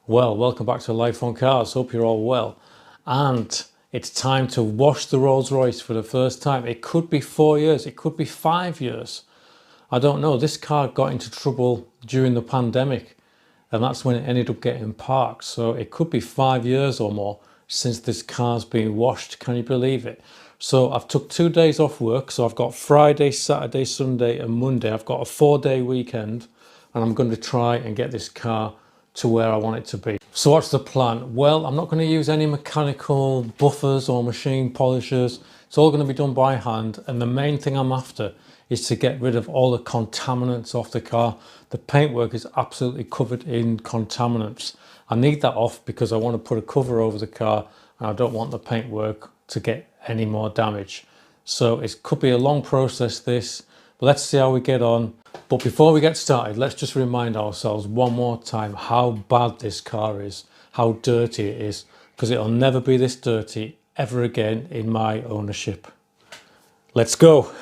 Well, welcome back to Life on Cars. Hope you're all well. And it's time to wash the Rolls-Royce for the first time. It could be 4 years, it could be 5 years. I don't know. This car got into trouble during the pandemic, and that's when it ended up getting parked. So it could be 5 years or more since this car's been washed. Can you believe it? So I've took 2 days off work. So I've got Friday, Saturday, Sunday and Monday. I've got a 4-day weekend, and I'm going to try and get this car to where I want it to be. So what's the plan? Well, I'm not going to use any mechanical buffers or machine polishers. It's all going to be done by hand, and the main thing I'm after is to get rid of all the contaminants off the car. The paintwork is absolutely covered in contaminants. I need that off because I want to put a cover over the car, and I don't want the paintwork to get any more damage. So it could be a long process, this, but let's see how we get on. But before we get started, let's just remind ourselves one more time how bad this car is, how dirty it is, because it'll never be this dirty ever again in my ownership. Let's go.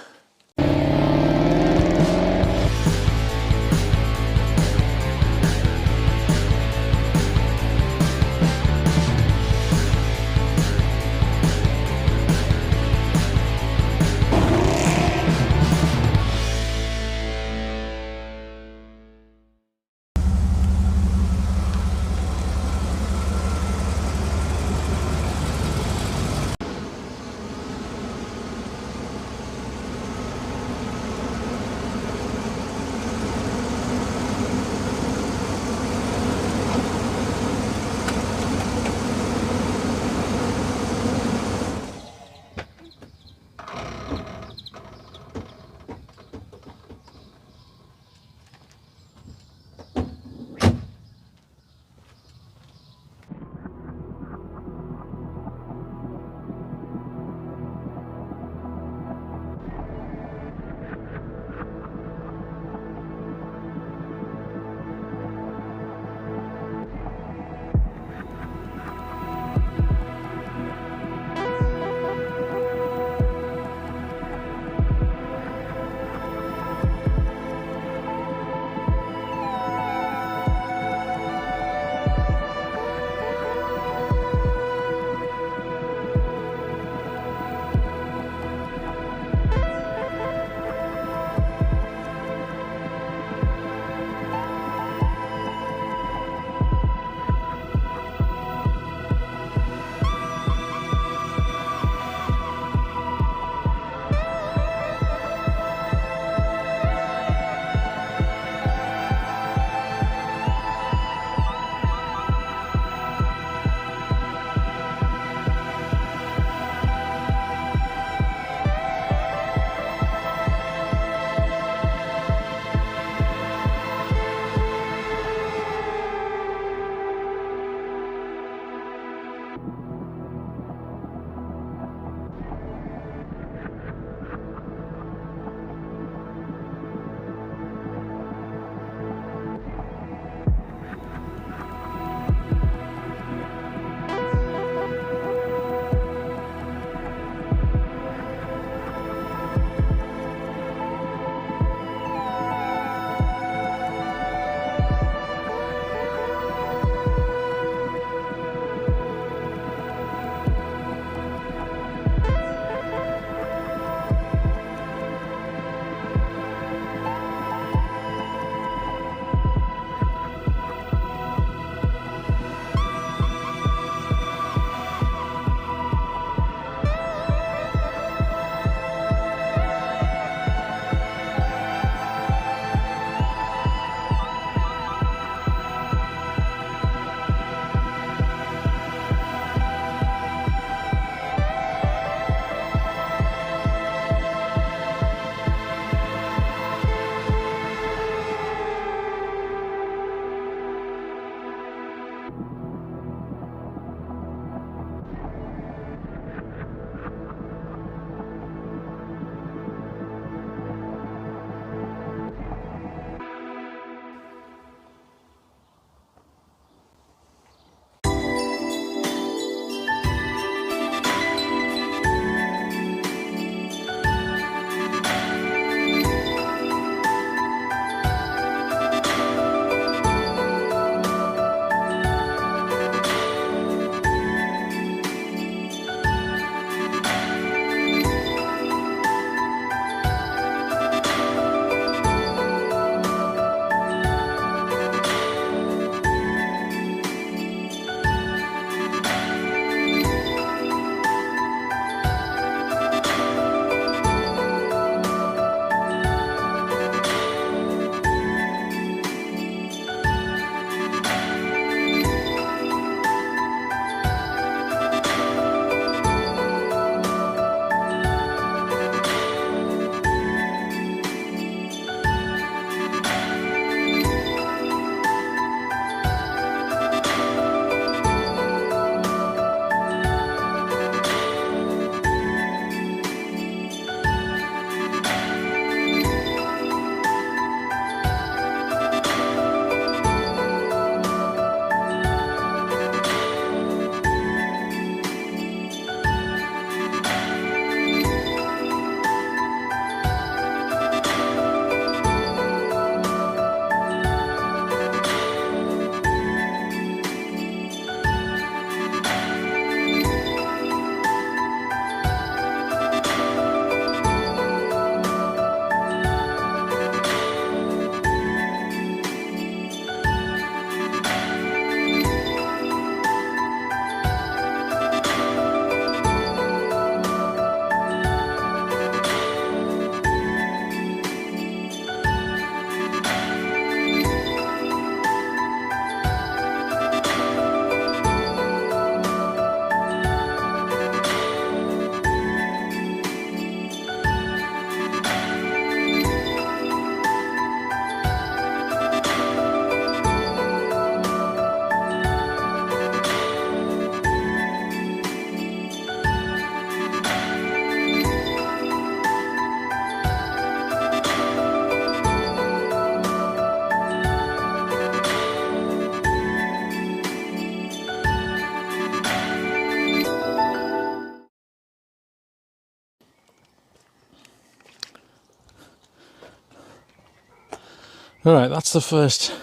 Alright, that's the first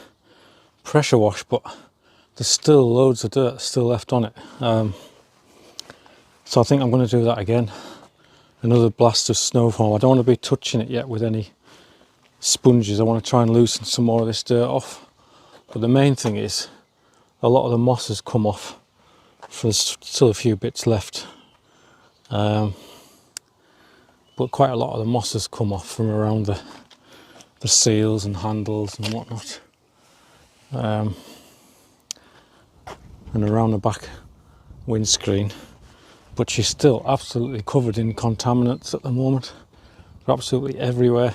pressure wash, but there's still loads of dirt still left on it. So I think I'm going to do that again. Another blast of snow foam. I don't want to be touching it yet with any sponges. I want to try and loosen some more of this dirt off. But the main thing is, a lot of the moss has come off. There's still a few bits left. But quite a lot of the moss has come off from around the seals and handles and whatnot. And around the back windscreen. But she's still absolutely covered in contaminants at the moment. They're absolutely everywhere.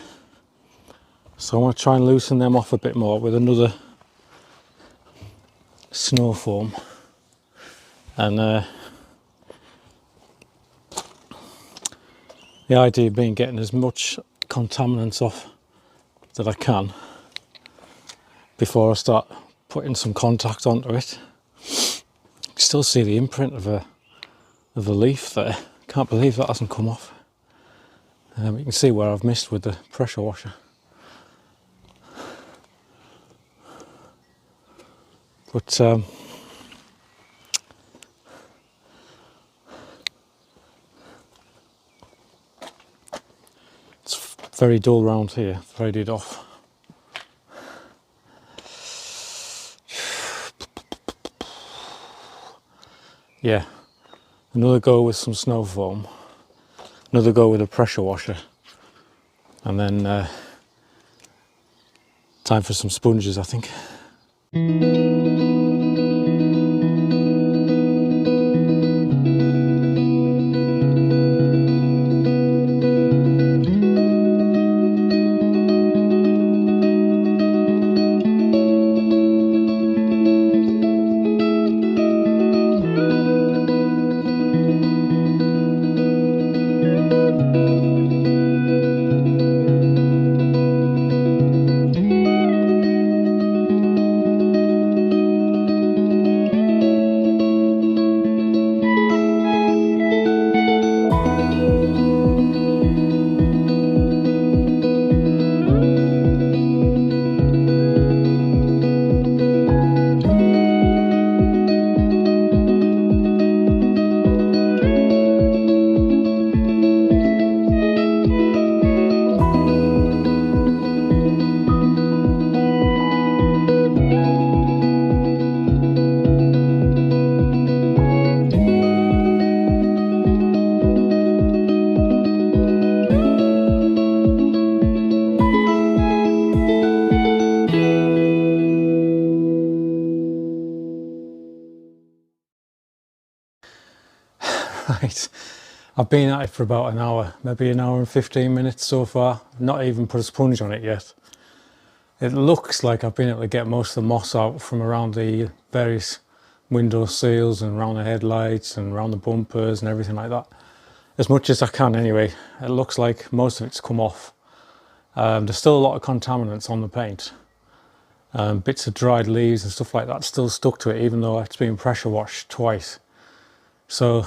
So I want to try and loosen them off a bit more with another snow foam. And the idea being getting as much contaminants off that I can before I start putting some contact onto it. You can still see the imprint of a leaf there. Can't believe that hasn't come off. You can see where I've missed with the pressure washer. But it's very dull round here, threaded off. Yeah, another go with some snow foam, another go with a pressure washer, and then time for some sponges, I think. Right, I've been at it for about an hour, maybe an hour and 15 minutes so far. Not even put a sponge on it yet. It looks like I've been able to get most of the moss out from around the various window seals and around the headlights and around the bumpers and everything like that. As much as I can anyway. It looks like most of it's come off. There's still a lot of contaminants on the paint. Bits of dried leaves and stuff like that still stuck to it, even though it's been pressure washed twice. So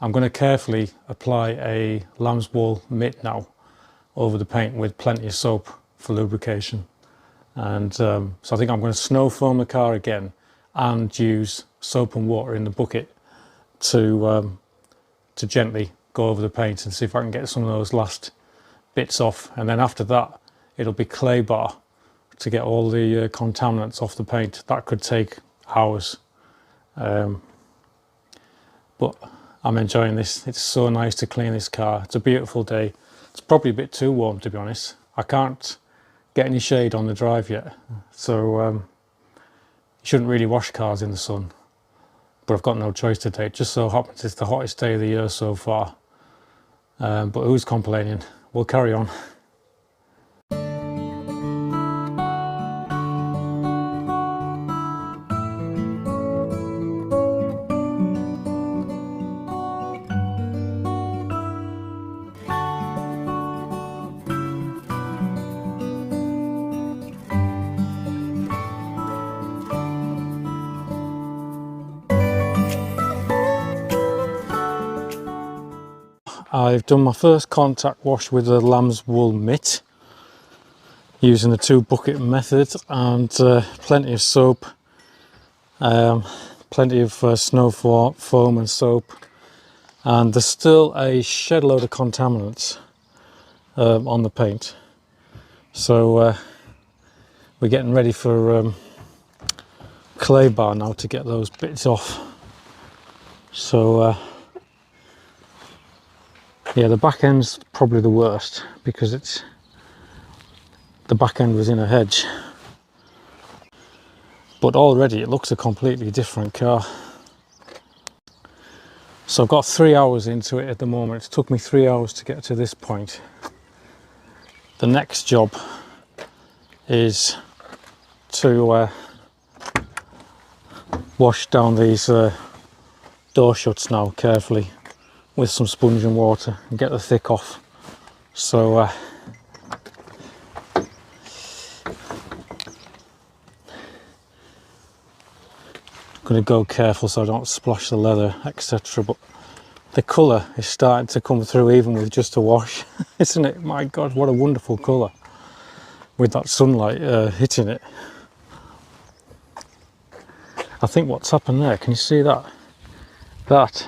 I'm going to carefully apply a lamb's wool mitt now over the paint with plenty of soap for lubrication. And so I think I'm going to snow foam the car again and use soap and water in the bucket to gently go over the paint and see if I can get some of those last bits off. And then after that, it'll be clay bar to get all the contaminants off the paint. That could take hours. But I'm enjoying this. It's so nice to clean this car. It's a beautiful day. It's probably a bit too warm, to be honest. I can't get any shade on the drive yet. So you shouldn't really wash cars in the sun. But I've got no choice today. It just so happens it's the hottest day of the year so far. But who's complaining? We'll carry on. I've done my first contact wash with a lamb's wool mitt. using the 2 bucket method, and plenty of soap, plenty of snow foam and soap, and there's still a shed load of contaminants on the paint. So we're getting ready for clay bar now to get those bits off. So yeah, the back end's probably the worst because the back end was in a hedge, but already it looks a completely different car. So I've got 3 hours into it at the moment. It took me 3 hours to get to this point. The next job is to wash down these door shuts now carefully with some sponge and water and get the thick off. So I'm going to go careful so I don't splash the leather, etc. But the colour is starting to come through even with just a wash, isn't it? My God, what a wonderful colour with that sunlight hitting it. I think what's happened there, can you see that? That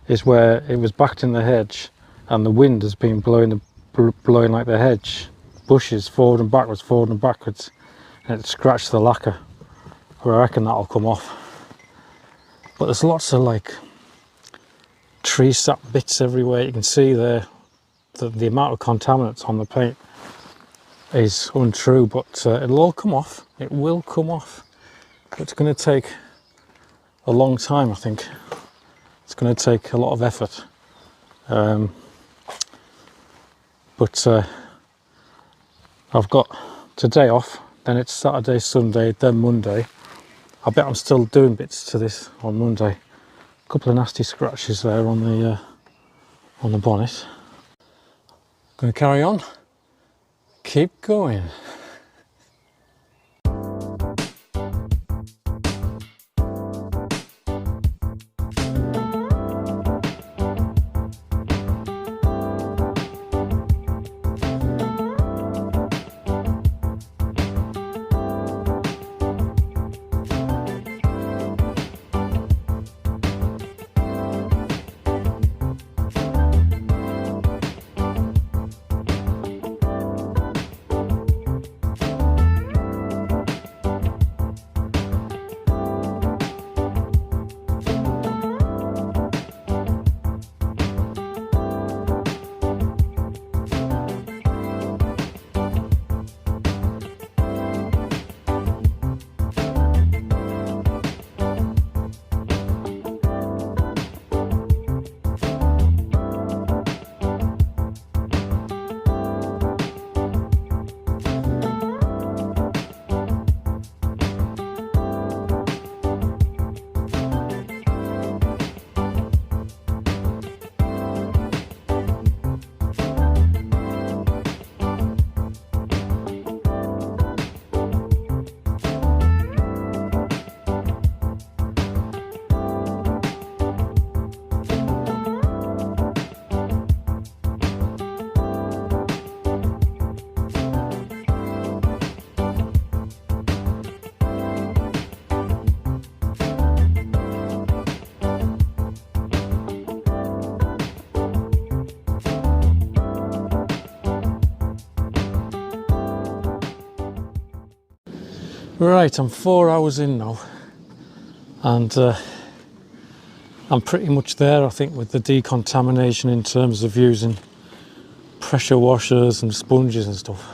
is where it was backed in the hedge and the wind has been blowing like the hedge bushes forward and backwards, and it scratched the lacquer. I reckon that'll come off. But there's lots of like tree sap bits everywhere. You can see there the amount of contaminants on the paint is untrue, but it'll all come off. It will come off. But it's going to take a long time, I think. It's going to take a lot of effort. But I've got today off, then it's Saturday, Sunday, then Monday. I bet I'm still doing bits to this on Monday. A couple of nasty scratches there on the bonnet. Going to carry on. Keep going. Right, I'm 4 hours in now, and I'm pretty much there, I think, with the decontamination in terms of using pressure washers and sponges and stuff.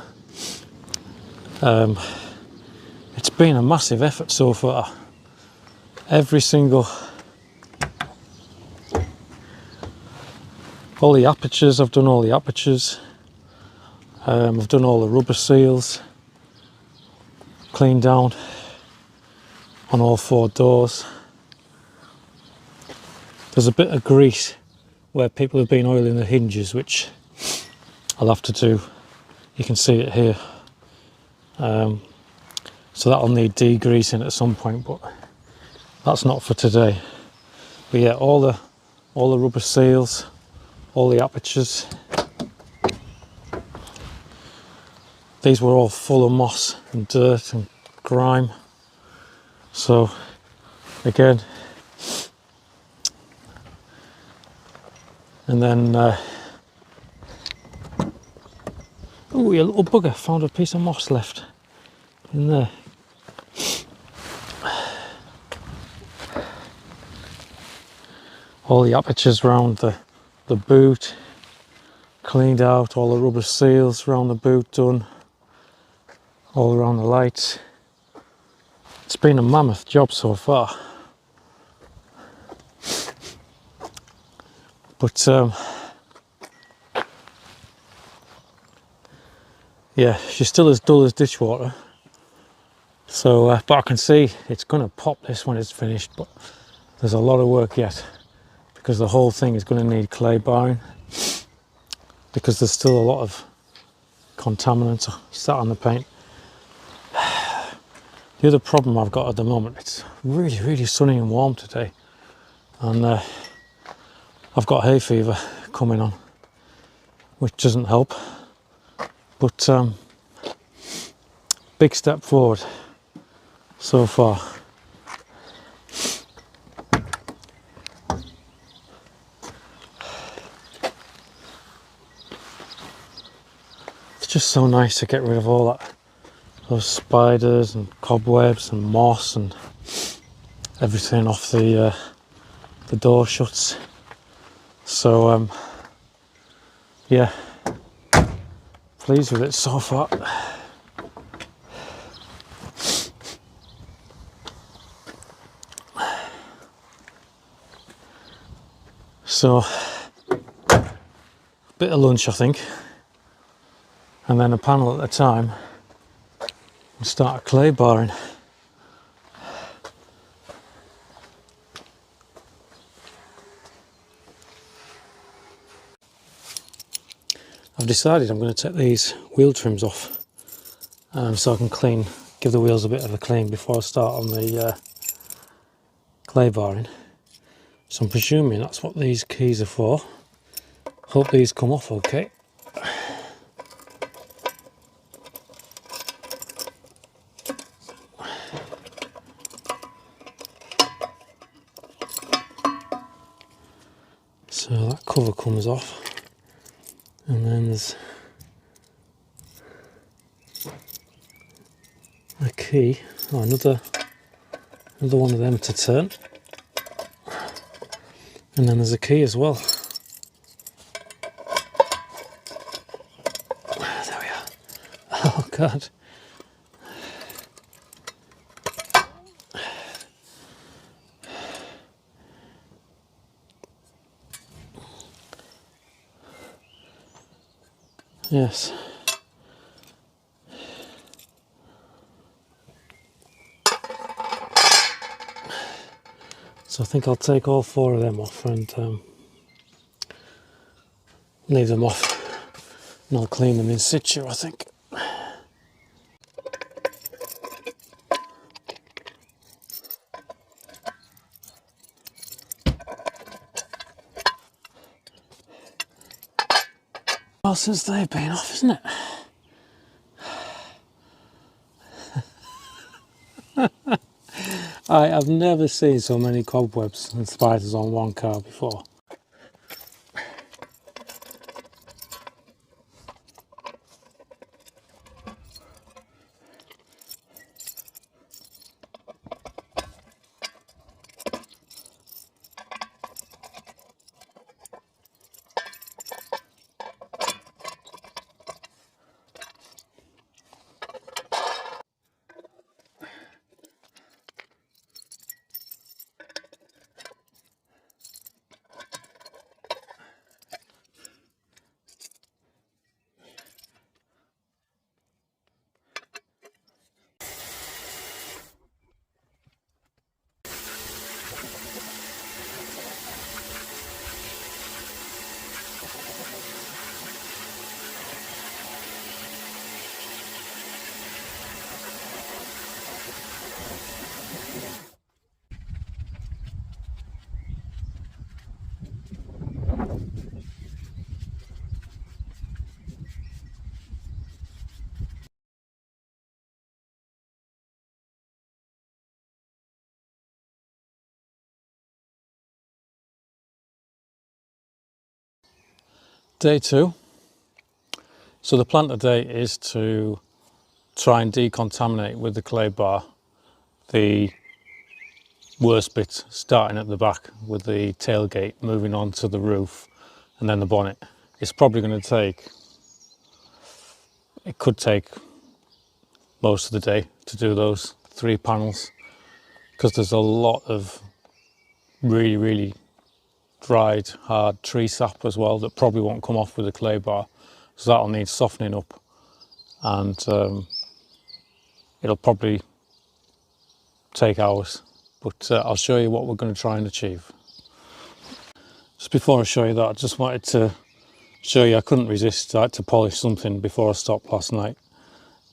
It's been a massive effort so far. All the apertures, I've done all the apertures. I've done all the rubber seals. Cleaned down on all 4 doors. There's a bit of grease where people have been oiling the hinges, which I'll have to do. You can see it here. So that'll need degreasing at some point, but that's not for today. But yeah, all the rubber seals, all the apertures. these were all full of moss and dirt and grime. So again, and then oh, you little bugger, found a piece of moss left in there. All the apertures around the boot cleaned out, all the rubber seals around the boot done, all around the lights. It's been a mammoth job so far, but yeah, she's still as dull as dishwater. So but I can see it's going to pop this when it's finished, but there's a lot of work yet, because the whole thing is going to need clay barring, because there's still a lot of contaminants sat on the paint. The other problem I've got at the moment, it's really sunny and warm today, and I've got hay fever coming on, which doesn't help, but big step forward so far. It's just so nice to get rid of all that, those spiders and cobwebs and moss and everything off the door shuts. So yeah, pleased with it so far. So a bit of lunch, I think, and then a panel at a time, and start clay barring. I've decided I'm going to take these wheel trims off, so I can give the wheels a bit of a clean before I start on the clay barring. So I'm presuming that's what these keys are for. Hope these come off okay. So that cover comes off, and then there's a key, another one of them to turn, and then there's a key as well. There we are. Oh God. Yes. So I think I'll take all 4 of them off and leave them off, and I'll clean them in situ, I think. Well, since they've been off, isn't it? I have never seen so many cobwebs and spiders on one car before. Day 2. So the plan today is to try and decontaminate with the clay bar the worst bits, starting at the back with the tailgate, moving on to the roof and then the bonnet. It's probably going to take, it could take most of the day to do those 3 panels, because there's a lot of really dried hard tree sap as well that probably won't come off with the clay bar, so that'll need softening up, and it'll probably take hours, but I'll show you what we're going to try and achieve. Just before I show you that, I just wanted to show you I couldn't resist. I had to polish something before I stopped last night,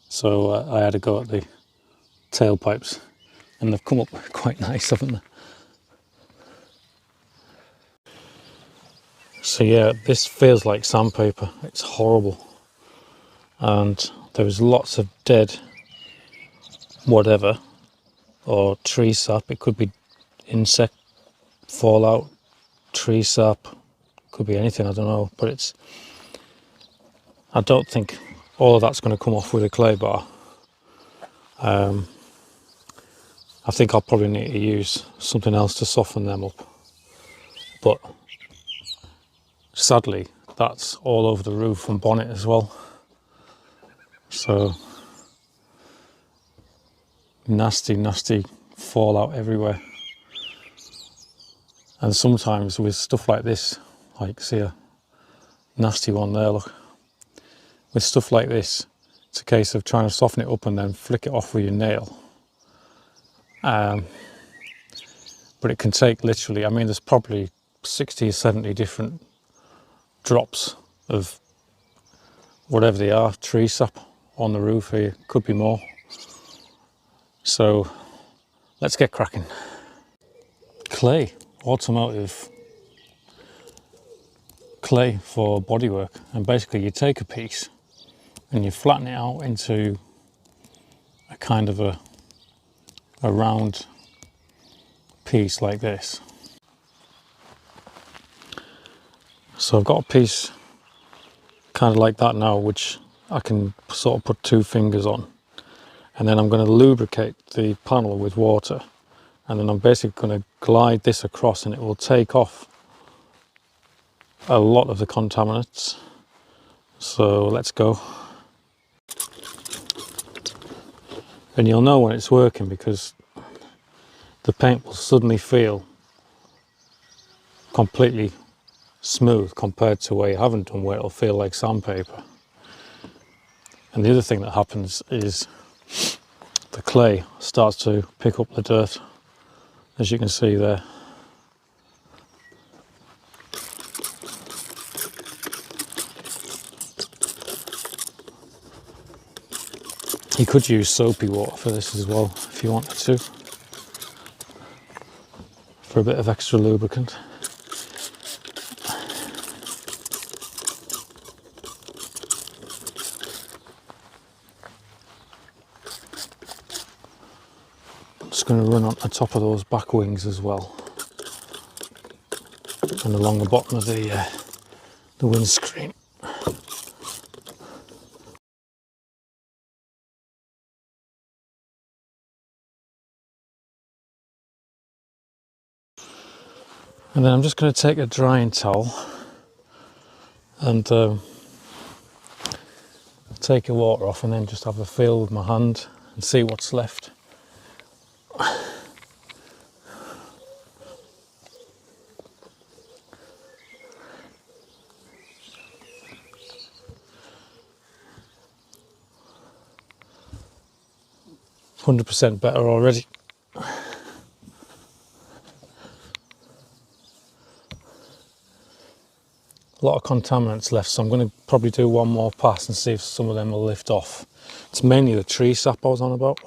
so I had a go at the tailpipes, and they've come up quite nice, haven't they? So yeah, this feels like sandpaper. It's horrible, and there's lots of dead whatever, or tree sap. It could be insect fallout, tree sap, could be anything, I don't know, but it's, I don't think all of that's going to come off with a clay bar. I think I'll probably need to use something else to soften them up, but sadly that's all over the roof and bonnet as well, so nasty fallout everywhere. And sometimes with stuff like this, like see a nasty one there, look, with stuff like this, it's a case of trying to soften it up and then flick it off with your nail. But it can take literally, I mean, there's probably 60 or 70 different drops of whatever they are, tree sap on the roof here, could be more. So let's get cracking. Clay, automotive clay for bodywork, and basically you take a piece and you flatten it out into a kind of a round piece like this. So I've got a piece kind of like that now, which I can sort of put 2 fingers on, and then I'm going to lubricate the panel with water, and then I'm basically going to glide this across, and it will take off a lot of the contaminants. So let's go. And you'll know when it's working because the paint will suddenly feel completely smooth compared to where you haven't done, where it'll feel like sandpaper. And the other thing that happens is the clay starts to pick up the dirt, as you can see there. You could use soapy water for this as well if you wanted to, for a bit of extra lubricant. I'm just going to run on the top of those back wings as well, and along the bottom of the windscreen. And then I'm just going to take a drying towel and take the water off, and then just have a feel with my hand and see what's left. %100% better already. A lot of contaminants left, so I'm going to probably do one more pass and see if some of them will lift off. It's mainly the tree sap I was on about.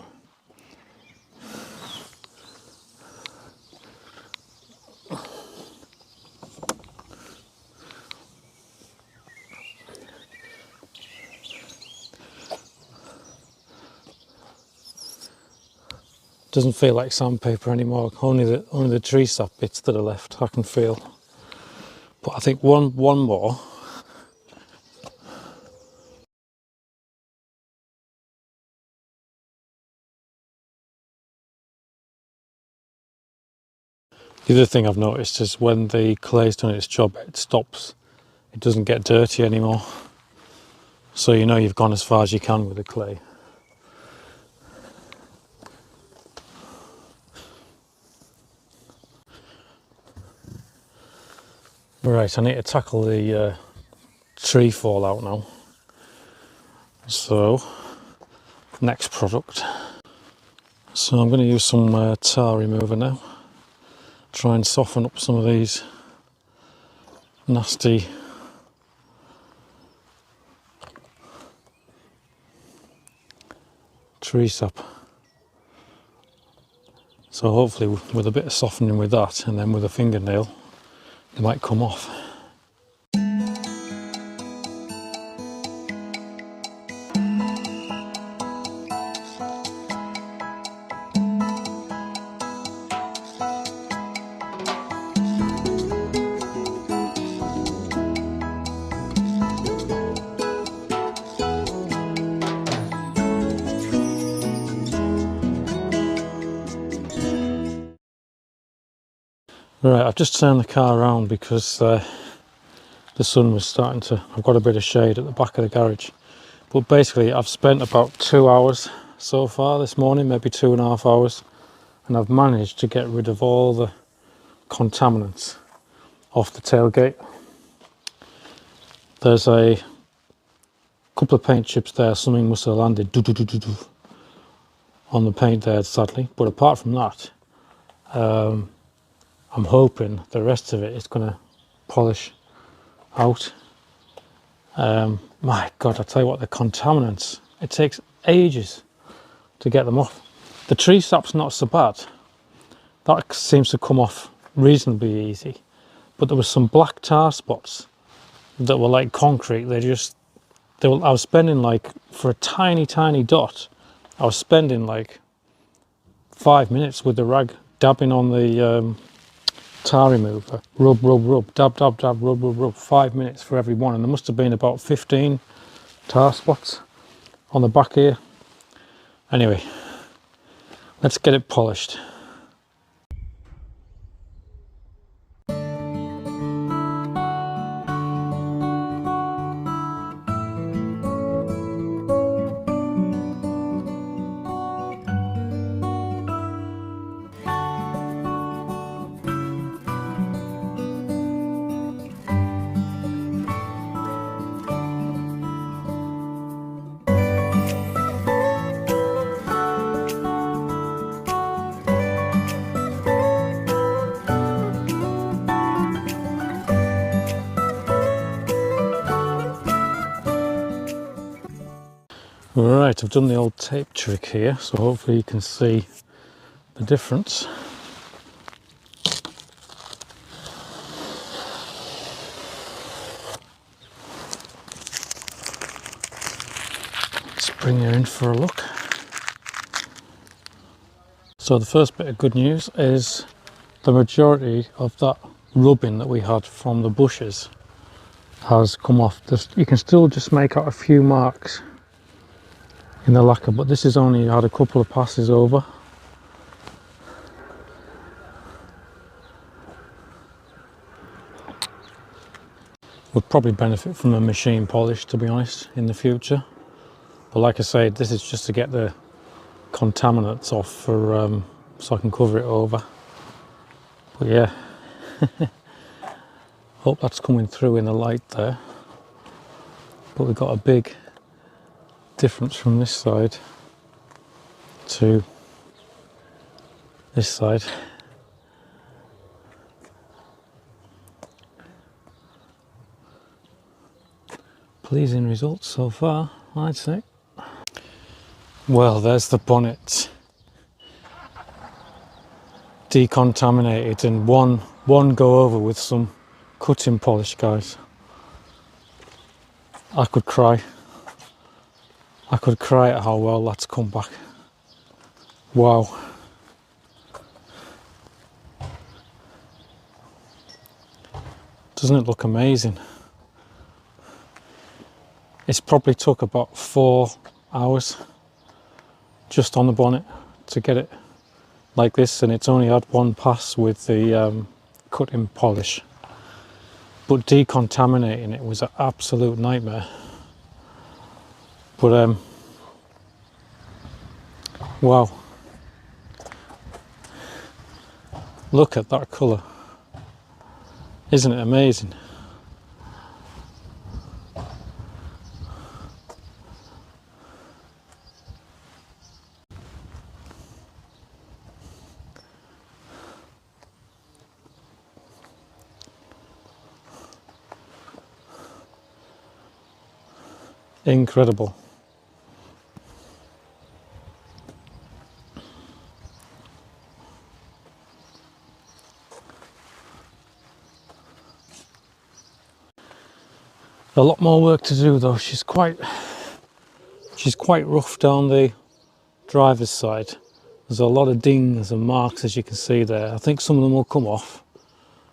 Doesn't feel like sandpaper anymore. Only the tree sap bits that are left I can feel. But I think one more, The other thing I've noticed is when the clay's done its job, it stops. It doesn't get dirty anymore. So you know you've gone as far as you can with the clay. Right, I need to tackle the tree fallout now. So, next product. So I'm going to use some tar remover now. Try and soften up some of these nasty tree sap. So hopefully with a bit of softening with that and then with a fingernail, they might come off. Right, I've just turned the car around because the sun was starting to... I've got a bit of shade at the back of the garage. But basically I've spent about 2 hours so far this morning, maybe 2.5 hours. And I've managed to get rid of all the contaminants off the tailgate. There's a couple of paint chips there, something must have landed on the paint there sadly. But apart from that, I'm hoping the rest of it is going to polish out. My God, I tell you what, the contaminants, it takes ages to get them off. The tree sap's not so bad. That seems to come off reasonably easy. But there was some black tar spots that were like concrete. I was spending like, for a tiny dot, I was spending like 5 minutes with the rag dabbing on the tar remover, rub, dab, rub, 5 minutes for every one, and there must have been about 15 tar spots on the back here. Anyway, let's get it polished. Right, I've done the old tape trick here, so hopefully you can see the difference. Let's bring her in for a look. So the first bit of good news is the majority of that rubbing that we had from the bushes has come off. You can still just make out a few marks in the lacquer, but this has only had a couple of passes over. Would probably benefit from a machine polish, to be honest, in the future. But like I said, this is just to get the contaminants off for so I can cover it over. But yeah, hope that's coming through in the light there. But we've got a big difference from this side to this side. Pleasing results so far, I'd say. Well, there's the bonnet decontaminated in one go over with some cutting polish, guys. I could cry. I could cry at how well that's come back. Wow. Doesn't it look amazing? It's probably took about 4 hours just on the bonnet to get it like this, and it's only had one pass with the cutting polish, but decontaminating it was an absolute nightmare. But wow, look at that colour, isn't it amazing? Incredible. A lot more work to do though. She's quite rough down the driver's side. There's a lot of dings and marks, as you can see there. I think some of them will come off.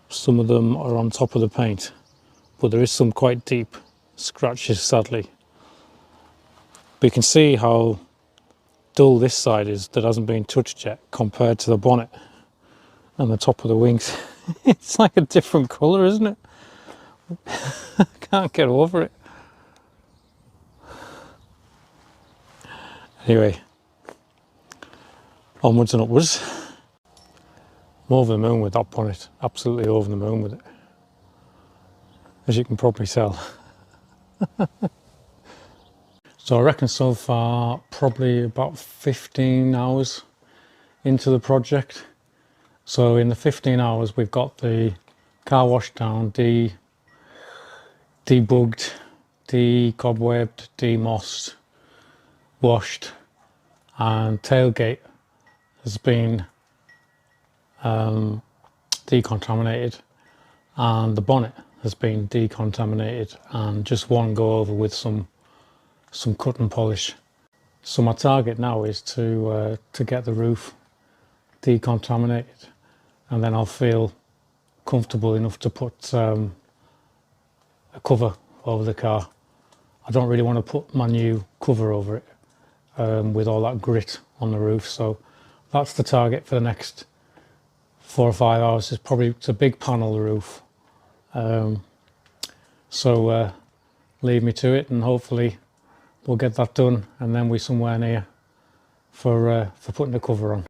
Some of them are on top of the paint, but there is some quite deep scratches, sadly. But you can see how dull this side is that hasn't been touched yet compared to the bonnet and the top of the wings. It's like a different colour, isn't it? I can't get over it. Anyway, onwards and upwards. I'm over the moon with that bonnet, absolutely over the moon with it, as you can probably tell. So I reckon so far probably about 15 hours into the project. So in the 15 hours we've got the car washed down, debugged, de-cobwebbed, de-mossed, washed, and tailgate has been decontaminated, and the bonnet has been decontaminated, and just one go over with some cut and polish. So my target now is to get the roof decontaminated, and then I'll feel comfortable enough to put a cover over the car. I don't really want to put my new cover over it with all that grit on the roof. So that's the target for the next 4 or 5 hours. It's a big panel, the roof. So leave me to it, and hopefully we'll get that done, and then we're somewhere near for putting the cover on.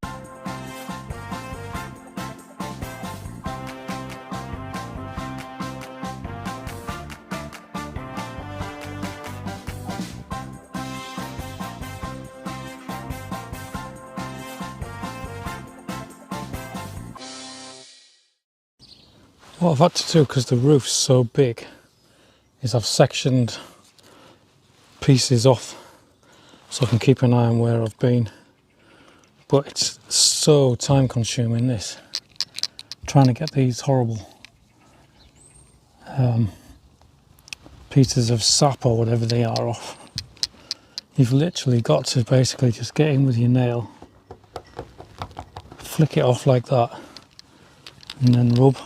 What I've had to do, because the roof's so big, is I've sectioned pieces off so I can keep an eye on where I've been. But it's so time consuming, this, trying to get these horrible pieces of sap or whatever they are off. You've literally got to basically just get in with your nail, flick it off like that, and then rub.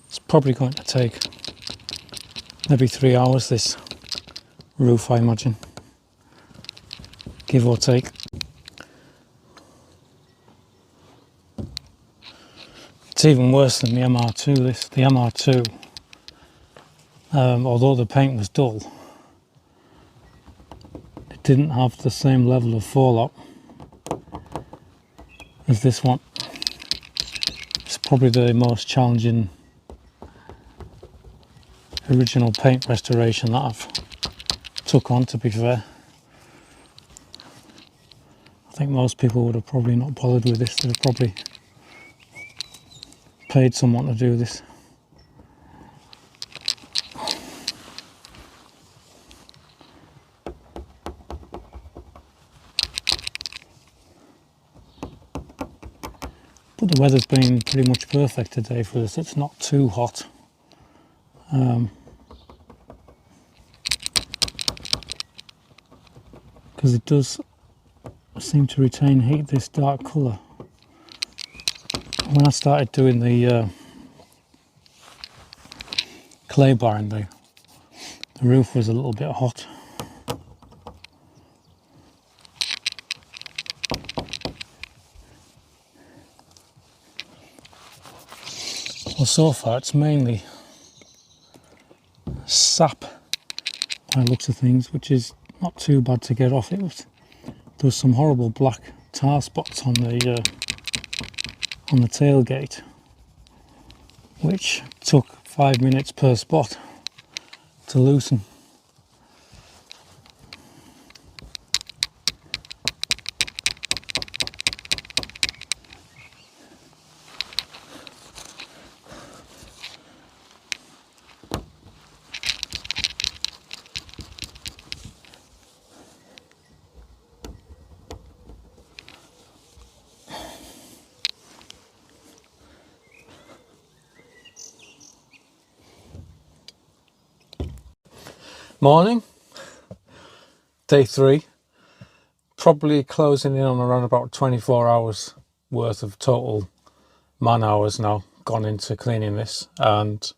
It's probably going to take maybe 3 hours, this roof, I imagine, give or take. It's even worse than the MR2. The MR2, although the paint was dull, it didn't have the same level of fallout as this one. It's probably the most challenging original paint restoration that I've took on, to be fair. I think most people would have probably not bothered with this. They'd have probably paid someone to do this. But the weather's been pretty much perfect today for this. It's not too hot. Because it does seem to retain heat, this dark colour. When I started doing the clay barring, the roof was a little bit hot. Well, so far it's mainly sap by the looks of things, which is not too bad to get off. There's some horrible black tar spots on the tailgate, which took 5 minutes per spot to loosen. Morning, day 3, probably closing in on around about 24 hours worth of total man hours now gone into cleaning this, and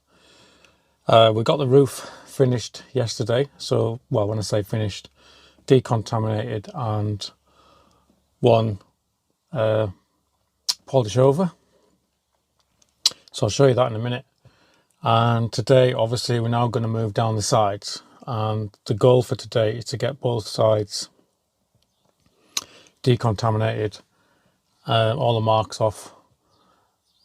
we got the roof finished yesterday. So, well, when I say finished, decontaminated and one polish over. So I'll show you that in a minute. And today, obviously, we're now going to move down the sides. And the goal for today is to get both sides decontaminated, all the marks off,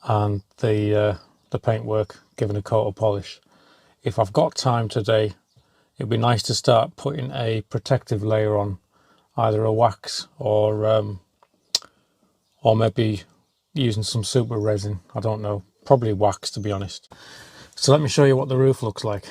and the paintwork given a coat of polish. If I've got time today, it'd be nice to start putting a protective layer on, either a wax or maybe using some super resin. I don't know, probably wax, to be honest. So let me show you what the roof looks like.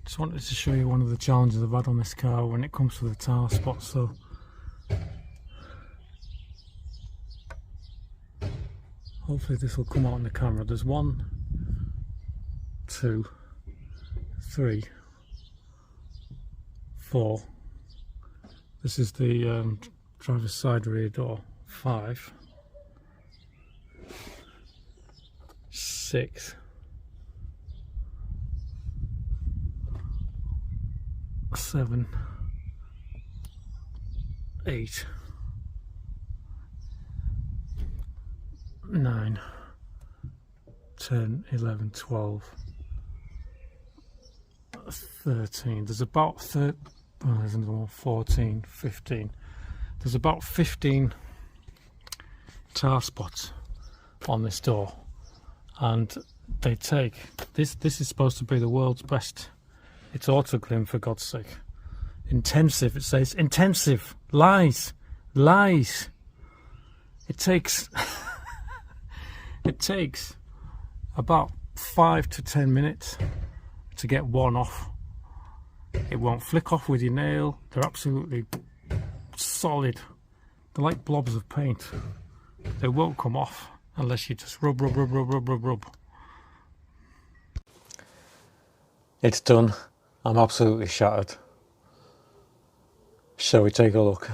Just wanted to show you one of the challenges I've had on this car when it comes to the tar spots. So hopefully this will come out on the camera. There's 1, 2, 3, 4. This is the driver's side rear door. 5, 6, 7, 8, 9, 10, 11, 12, 13. There's about 14, 15. There's about 15 tar spots on this door, and they take this is supposed to be the world's best. It's autoclim, for God's sake. Intensive, it says. Intensive. Lies. It takes it takes about 5 to 10 minutes to get one off. It won't flick off with your nail. They're absolutely solid. They're like blobs of paint. They won't come off unless you just rub. It's done. I'm absolutely shattered. Shall we take a look?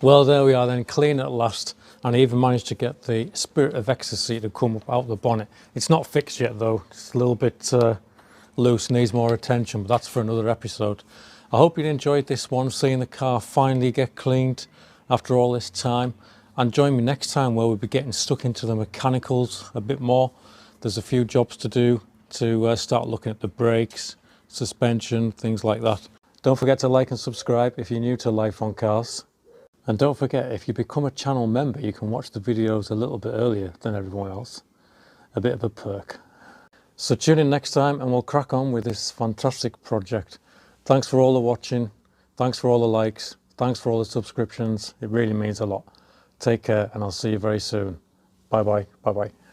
Well, there we are then, clean at last, and I even managed to get the Spirit of Ecstasy to come up out the bonnet. It's not fixed yet though, it's a little bit loose, needs more attention, but that's for another episode. I hope you enjoyed this one, seeing the car finally get cleaned after all this time, and join me next time where we'll be getting stuck into the mechanicals a bit more. There's a few jobs to do to start looking at the brakes, suspension, things like that. Don't forget to like and subscribe if you're new to Life on Cars. And don't forget, if you become a channel member, you can watch the videos a little bit earlier than everyone else. A bit of a perk. So tune in next time and we'll crack on with this fantastic project. Thanks for all the watching. Thanks for all the likes. Thanks for all the subscriptions. It really means a lot. Take care and I'll see you very soon. Bye bye. Bye bye.